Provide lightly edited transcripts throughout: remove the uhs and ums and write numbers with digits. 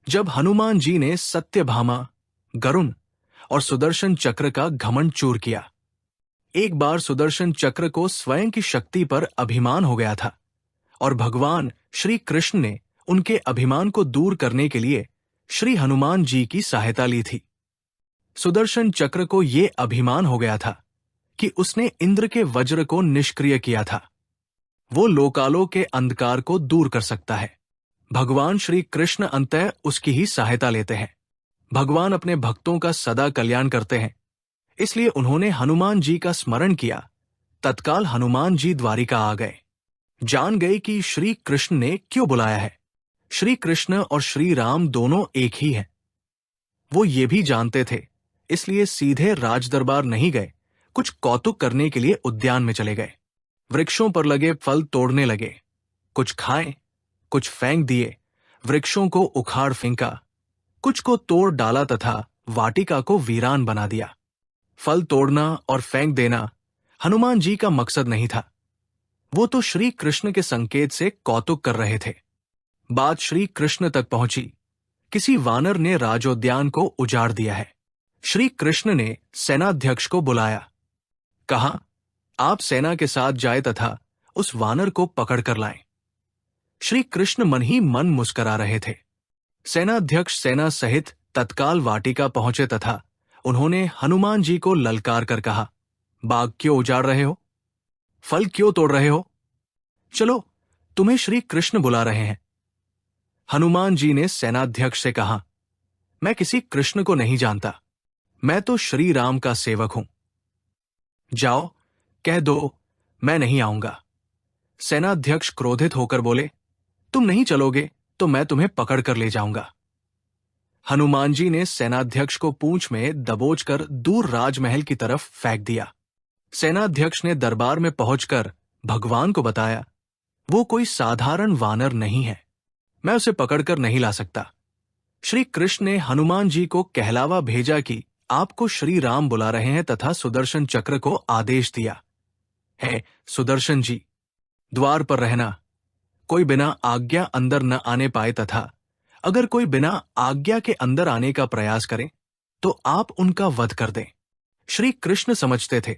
जब हनुमान जी ने सत्यभामा, गरुण और सुदर्शन चक्र का घमंड चूर किया। एक बार सुदर्शन चक्र को स्वयं की शक्ति पर अभिमान हो गया था और भगवान श्री कृष्ण ने उनके अभिमान को दूर करने के लिए श्री हनुमान जी की सहायता ली थी। सुदर्शन चक्र को ये अभिमान हो गया था कि उसने इंद्र के वज्र को निष्क्रिय किया था। वो लोकालोक के अंधकार को दूर कर सकता है। भगवान श्री कृष्ण अंततः उसकी ही सहायता लेते हैं। भगवान अपने भक्तों का सदा कल्याण करते हैं, इसलिए उन्होंने हनुमान जी का स्मरण किया। तत्काल हनुमान जी द्वारिका आ गए। जान गए कि श्री कृष्ण ने क्यों बुलाया है। श्री कृष्ण और श्री राम दोनों एक ही हैं। वो ये भी जानते थे, इसलिए सीधे राजदरबार नहीं गए, कुछ कौतुक करने के लिए उद्यान में चले गए। वृक्षों पर लगे फल तोड़ने लगे, कुछ खाए, कुछ फेंक दिए, वृक्षों को उखाड़ फेंका, कुछ को तोड़ डाला तथा वाटिका को वीरान बना दिया। फल तोड़ना और फेंक देना हनुमान जी का मकसद नहीं था। वो तो श्री कृष्ण के संकेत से कौतुक कर रहे थे। बात श्री कृष्ण तक पहुंची। किसी वानर ने राजोद्यान को उजाड़ दिया है। श्री कृष्ण ने सेनाध्यक्ष को बुलाया। कहा, आप सेना के साथ जाए तथा उस वानर को पकड़ कर लाएं। श्री कृष्ण मन ही मन मुस्करा रहे थे। सेनाध्यक्ष सेना सहित तत्काल वाटिका पहुंचे तथा उन्होंने हनुमान जी को ललकार कर कहा, बाग क्यों उजाड़ रहे हो? फल क्यों तोड़ रहे हो? चलो, तुम्हें श्री कृष्ण बुला रहे हैं। हनुमान जी ने सेनाध्यक्ष से कहा, मैं किसी कृष्ण को नहीं जानता, मैं तो श्री राम का सेवक हूं। जाओ, कह दो मैं नहीं आऊंगा। सेनाध्यक्ष क्रोधित होकर बोले, तुम नहीं चलोगे तो मैं तुम्हें पकड़ कर ले जाऊंगा। हनुमान जी ने सेनाध्यक्ष को पूंछ में दबोचकर दूर राजमहल की तरफ फेंक दिया। सेनाध्यक्ष ने दरबार में पहुंचकर भगवान को बताया, वो कोई साधारण वानर नहीं है, मैं उसे पकड़कर नहीं ला सकता। श्री कृष्ण ने हनुमान जी को कहलावा भेजा कि आपको श्री राम बुला रहे हैं तथा सुदर्शन चक्र को आदेश दिया है, सुदर्शन जी, द्वार पर रहना, कोई बिना आज्ञा अंदर न आने पाए तथा अगर कोई बिना आज्ञा के अंदर आने का प्रयास करे तो आप उनका वध कर दें। श्री कृष्ण समझते थे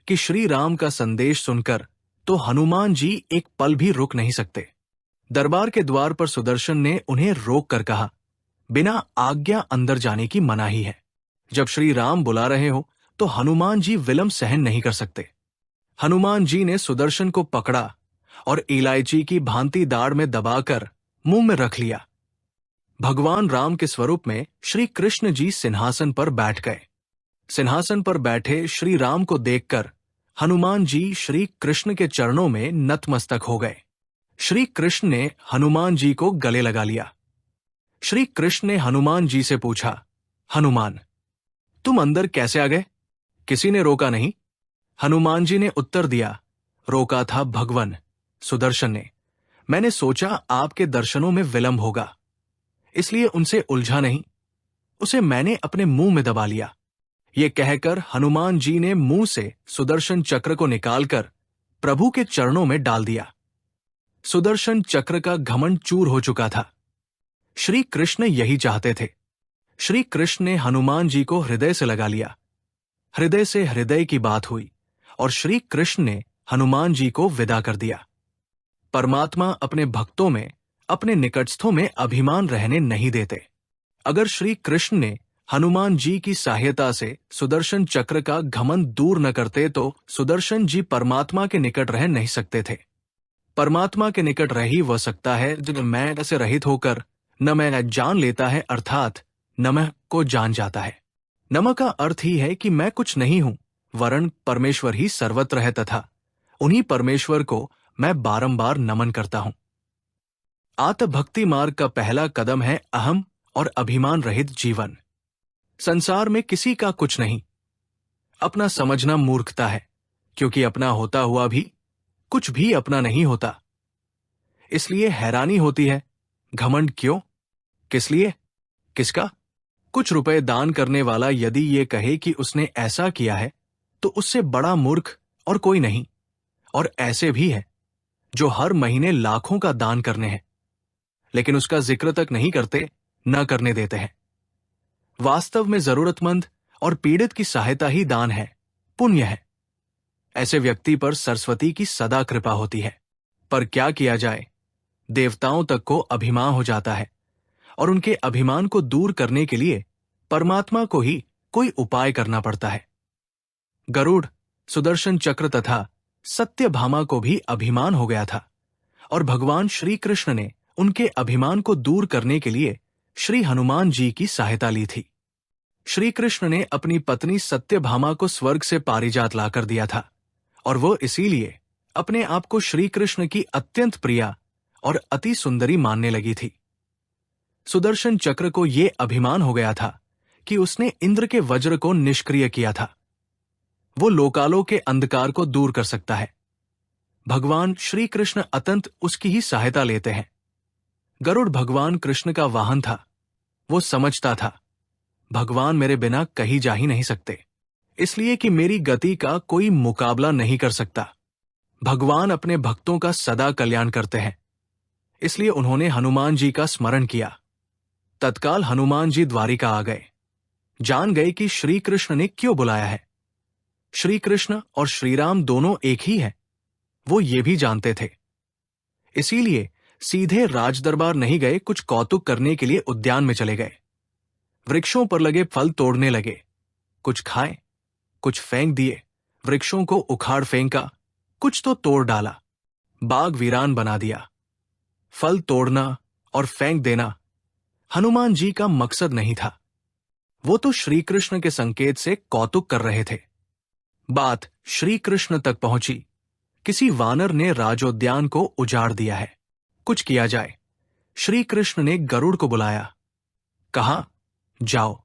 कि श्री राम का संदेश सुनकर तो हनुमान जी एक पल भी रुक नहीं सकते। दरबार के द्वार पर सुदर्शन ने उन्हें रोक कर कहा, बिना आज्ञा अंदर जाने की मनाही है। जब श्री राम बुला रहे हो तो हनुमान जी विलंब सहन नहीं कर सकते। हनुमान जी ने सुदर्शन को पकड़ा और इलायची की भांति दाढ़ में दबाकर मुंह में रख लिया। भगवान राम के स्वरूप में श्री कृष्ण जी सिंहासन पर बैठ गए। सिंहासन पर बैठे श्री राम को देखकर हनुमान जी श्री कृष्ण के चरणों में नतमस्तक हो गए। श्री कृष्ण ने हनुमान जी को गले लगा लिया। श्री कृष्ण ने हनुमान जी से पूछा, हनुमान, तुम अंदर कैसे आ गए? किसी ने रोका नहीं? हनुमान जी ने उत्तर दिया, रोका था भगवन सुदर्शन ने। मैंने सोचा आपके दर्शनों में विलंब होगा, इसलिए उनसे उलझा नहीं, उसे मैंने अपने मुंह में दबा लिया। ये कहकर हनुमान जी ने मुंह से सुदर्शन चक्र को निकालकर प्रभु के चरणों में डाल दिया। सुदर्शन चक्र का घमंड चूर हो चुका था। श्री कृष्ण यही चाहते थे। श्री कृष्ण ने हनुमान जी को हृदय से लगा लिया। हृदय से हृदय की बात हुई और श्री कृष्ण ने हनुमान जी को विदा कर दिया। परमात्मा अपने भक्तों में, अपने निकटस्थों में अभिमान रहने नहीं देते। अगर श्री कृष्ण ने हनुमान जी की सहायता से सुदर्शन चक्र का घमंड दूर न करते तो सुदर्शन जी परमात्मा के निकट रह नहीं सकते थे। परमात्मा के निकट रह ही वह सकता है जो मैं से रहित होकर न मैं जान लेता है, अर्थात न मैं को जान जाता है। नम का अर्थ ही है कि मैं कुछ नहीं हूं, वरन परमेश्वर ही सर्वत्र है तथा उन्हीं परमेश्वर को मैं बारंबार नमन करता हूं। आत्मभक्ति मार्ग का पहला कदम है अहम और अभिमान रहित जीवन। संसार में किसी का कुछ नहीं। अपना समझना मूर्खता है, क्योंकि अपना होता हुआ भी कुछ भी अपना नहीं होता। इसलिए हैरानी होती है, घमंड क्यों, किस लिए, किसका? कुछ रुपए दान करने वाला यदि ये कहे कि उसने ऐसा किया है तो उससे बड़ा मूर्ख और कोई नहीं। और ऐसे भी है जो हर महीने लाखों का दान करने हैं, लेकिन उसका जिक्र तक नहीं करते, न करने देते हैं। वास्तव में जरूरतमंद और पीड़ित की सहायता ही दान है, पुण्य है। ऐसे व्यक्ति पर सरस्वती की सदा कृपा होती है। पर क्या किया जाए, देवताओं तक को अभिमान हो जाता है और उनके अभिमान को दूर करने के लिए परमात्मा को ही कोई उपाय करना पड़ता है। गरुड़, सुदर्शन चक्र तथा सत्यभामा को भी अभिमान हो गया था और भगवान श्री कृष्ण ने उनके अभिमान को दूर करने के लिए श्री हनुमान जी की सहायता ली थी। श्री कृष्ण ने अपनी पत्नी सत्यभामा को स्वर्ग से पारिजात लाकर दिया था और वो इसीलिए अपने आप को श्री कृष्ण की अत्यंत प्रिया और अति सुंदरी मानने लगी थी। सुदर्शन चक्र को यह अभिमान हो गया था कि उसने इंद्र के वज्र को निष्क्रिय किया था। वो लोकालों के अंधकार को दूर कर सकता है। भगवान श्री कृष्ण अतंत उसकी ही सहायता लेते हैं। गरुड़ भगवान कृष्ण का वाहन था। वो समझता था, भगवान मेरे बिना कहीं जा ही नहीं सकते, इसलिए कि मेरी गति का कोई मुकाबला नहीं कर सकता। भगवान अपने भक्तों का सदा कल्याण करते हैं, इसलिए उन्होंने हनुमान जी का स्मरण किया। तत्काल हनुमान जी द्वारिका आ गए। जान गए कि श्री कृष्ण ने क्यों बुलाया है। श्री कृष्ण और श्री राम दोनों एक ही हैं, वो ये भी जानते थे। इसीलिए सीधे राजदरबार नहीं गए, कुछ कौतुक करने के लिए उद्यान में चले गए। वृक्षों पर लगे फल तोड़ने लगे, कुछ खाए, कुछ फेंक दिए, वृक्षों को उखाड़ फेंका, कुछ तो तोड़ डाला, बाग वीरान बना दिया। फल तोड़ना और फेंक देना हनुमान जी का मकसद नहीं था। वो तो श्री कृष्ण के संकेत से कौतुक कर रहे थे। बात श्री कृष्ण तक पहुंची। किसी वानर ने राजोद्यान को उजाड़ दिया है, कुछ किया जाए। श्री कृष्ण ने गरुड़ को बुलाया, कहा, जाओ,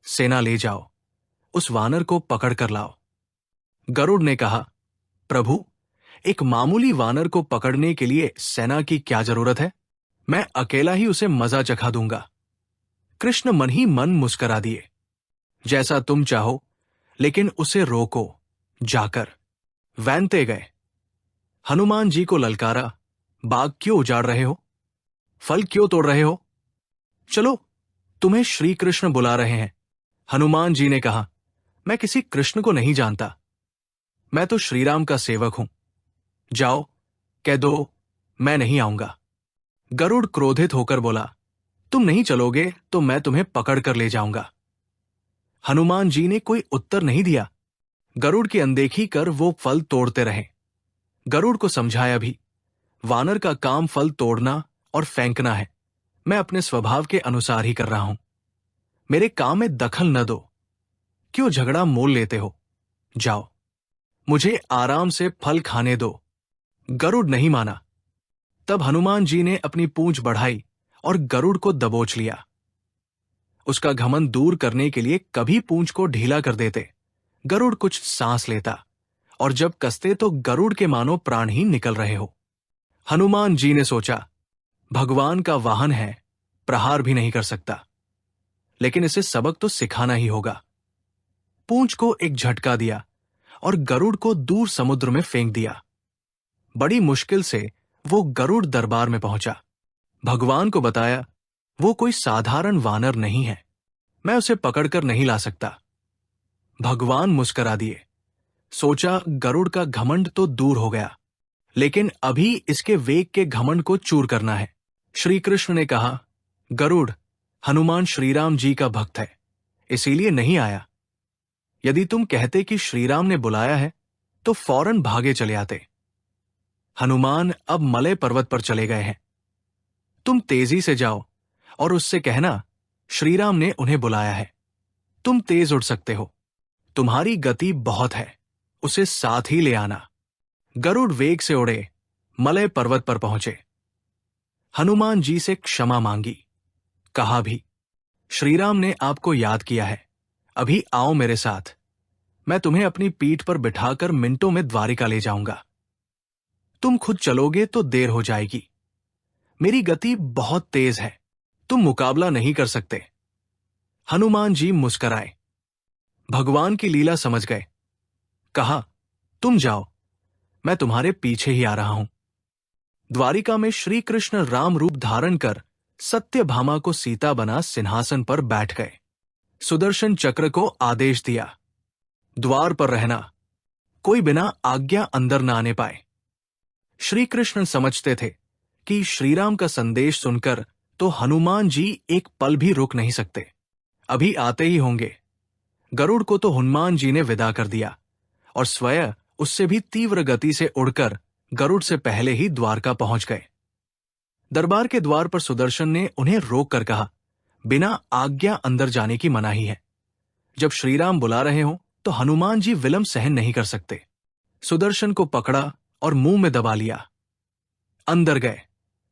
सेना ले जाओ, उस वानर को पकड़ कर लाओ। गरुड़ ने कहा, प्रभु, एक मामूली वानर को पकड़ने के लिए सेना की क्या जरूरत है? मैं अकेला ही उसे मजा चखा दूंगा। कृष्ण मन ही मन मुस्करा दिए, जैसा तुम चाहो, लेकिन उसे रोको। जाकर वैनते गए। हनुमान जी को ललकारा, बाग क्यों उजाड़ रहे हो? फल क्यों तोड़ रहे हो? चलो, तुम्हें श्री कृष्ण बुला रहे हैं। हनुमान जी ने कहा, मैं किसी कृष्ण को नहीं जानता, मैं तो श्रीराम का सेवक हूं। जाओ, कह दो मैं नहीं आऊंगा। गरुड़ क्रोधित होकर बोला, तुम नहीं चलोगे तो मैं तुम्हें पकड़ कर ले जाऊंगा। हनुमान जी ने कोई उत्तर नहीं दिया। गरुड़ की अनदेखी कर वो फल तोड़ते रहे। गरुड़ को समझाया भी, वानर का काम फल तोड़ना और फेंकना है, मैं अपने स्वभाव के अनुसार ही कर रहा हूं। मेरे काम में दखल न दो। क्यों झगड़ा मोल लेते हो? जाओ, मुझे आराम से फल खाने दो। गरुड़ नहीं माना। तब हनुमान जी ने अपनी पूंछ बढ़ाई और गरुड़ को दबोच लिया। उसका घमंड दूर करने के लिए कभी पूंछ को ढीला कर देते, गरुड़ कुछ सांस लेता, और जब कसते तो गरुड़ के मानो प्राण ही निकल रहे हो। हनुमान जी ने सोचा, भगवान का वाहन है, प्रहार भी नहीं कर सकता, लेकिन इसे सबक तो सिखाना ही होगा। पूंछ को एक झटका दिया और गरुड़ को दूर समुद्र में फेंक दिया। बड़ी मुश्किल से वो गरुड़ दरबार में पहुंचा। भगवान को बताया, वो कोई साधारण वानर नहीं है, मैं उसे पकड़कर नहीं ला सकता। भगवान मुस्करा दिए। सोचा, गरुड़ का घमंड तो दूर हो गया, लेकिन अभी इसके वेग के घमंड को चूर करना है। श्री कृष्ण ने कहा, गरुड़ हनुमान श्रीराम जी का भक्त है, इसीलिए नहीं आया। यदि तुम कहते कि श्रीराम ने बुलाया है तो फौरन भागे चले आते। हनुमान अब मलय पर्वत पर चले गए हैं। तुम तेजी से जाओ और उससे कहना, श्रीराम ने उन्हें बुलाया है। तुम तेज उड़ सकते हो, तुम्हारी गति बहुत है, उसे साथ ही ले आना। गरुड़ वेग से उड़े, मलय पर्वत पर पहुंचे। हनुमान जी से क्षमा मांगी। कहा भी, श्रीराम ने आपको याद किया है, अभी आओ मेरे साथ, मैं तुम्हें अपनी पीठ पर बिठाकर मिनटों में द्वारिका ले जाऊंगा। तुम खुद चलोगे तो देर हो जाएगी, मेरी गति बहुत तेज है, तुम मुकाबला नहीं कर सकते। हनुमान जी मुस्कराए, भगवान की लीला समझ गए। कहा, तुम जाओ, मैं तुम्हारे पीछे ही आ रहा हूं। द्वारिका में श्री कृष्ण राम रूप धारण कर सत्यभामा को सीता बना सिंहासन पर बैठ गए। सुदर्शन चक्र को आदेश दिया, द्वार पर रहना, कोई बिना आज्ञा अंदर न आने पाए। श्री कृष्ण समझते थे कि श्रीराम का संदेश सुनकर तो हनुमान जी एक पल भी रुक नहीं सकते, अभी आते ही होंगे। गरुड़ को तो हनुमान जी ने विदा कर दिया और स्वयं उससे भी तीव्र गति से उड़कर गरुड़ से पहले ही द्वारका पहुंच गए। दरबार के द्वार पर सुदर्शन ने उन्हें रोक कर कहा, बिना आज्ञा अंदर जाने की मनाही है। जब श्रीराम बुला रहे हों तो हनुमान जी विलंब सहन नहीं कर सकते। सुदर्शन को पकड़ा और मुंह में दबा लिया। अंदर गए।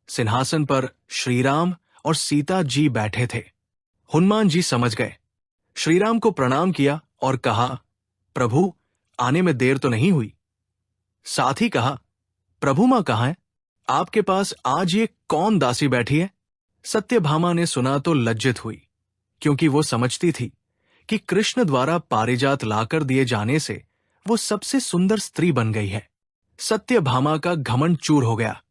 सिंहासन पर श्रीराम और सीता जी बैठे थे। हनुमान जी समझ गए। श्रीराम को प्रणाम किया और कहा, प्रभु, आने में देर तो नहीं हुई। साथ ही कहा, प्रभु मां कहाँ है? आपके पास आज ये कौन दासी बैठी है? सत्यभामा ने सुना तो लज्जित हुई, क्योंकि वो समझती थी कि कृष्ण द्वारा पारिजात लाकर दिए जाने से वो सबसे सुंदर स्त्री बन गई है। सत्यभामा का घमंड चूर हो गया।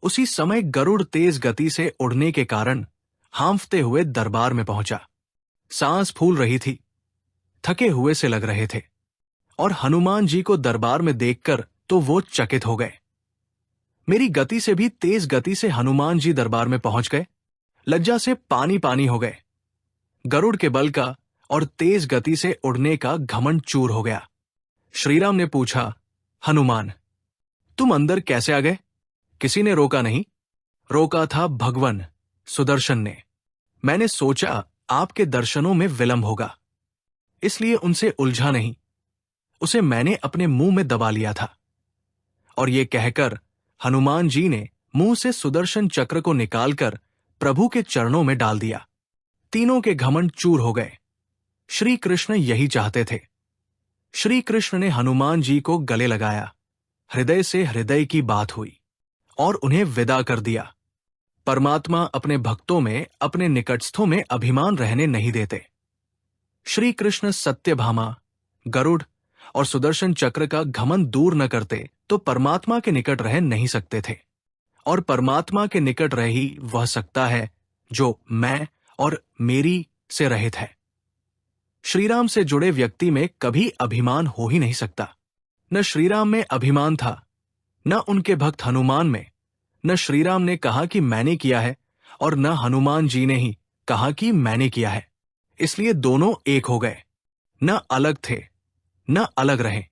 उसी समय गरुड़ तेज गति से उड़ने के कारण हांफते हुए दरबार में पहुंचा। सांस फूल रही थी, थके हुए से लग रहे थे, और हनुमान जी को दरबार में देखकर तो वो चकित हो गए। मेरी गति से भी तेज गति से हनुमान जी दरबार में पहुंच गए। लज्जा से पानी पानी हो गए। गरुड़ के बल का और तेज गति से उड़ने का घमंड चूर हो गया। श्रीराम ने पूछा, हनुमान, तुम अंदर कैसे आ गए? किसी ने रोका नहीं? रोका था भगवन सुदर्शन ने। मैंने सोचा आपके दर्शनों में विलंब होगा, इसलिए उनसे उलझा नहीं। उसे मैंने अपने मुंह में दबा लिया था। और ये कहकर हनुमान जी ने मुंह से सुदर्शन चक्र को निकालकर प्रभु के चरणों में डाल दिया। तीनों के घमंड चूर हो गए। श्री कृष्ण यही चाहते थे। श्री कृष्ण ने हनुमान जी को गले लगाया। हृदय से हृदय की बात हुई और उन्हें विदा कर दिया। परमात्मा अपने भक्तों में, अपने निकटस्थों में अभिमान रहने नहीं देते। श्री कृष्ण सत्यभामा, गरुड़ और सुदर्शन चक्र का घमंड दूर न करते तो परमात्मा के निकट रह नहीं सकते थे। और परमात्मा के निकट रह ही वह सकता है जो मैं और मेरी से रहित है। श्रीराम से जुड़े व्यक्ति में कभी अभिमान हो ही नहीं सकता। न श्रीराम में अभिमान था, न उनके भक्त हनुमान में। न श्रीराम ने कहा कि मैंने किया है और न हनुमान जी ने ही कहा कि मैंने किया है। इसलिए दोनों एक हो गए, न अलग थे, न अलग रहे।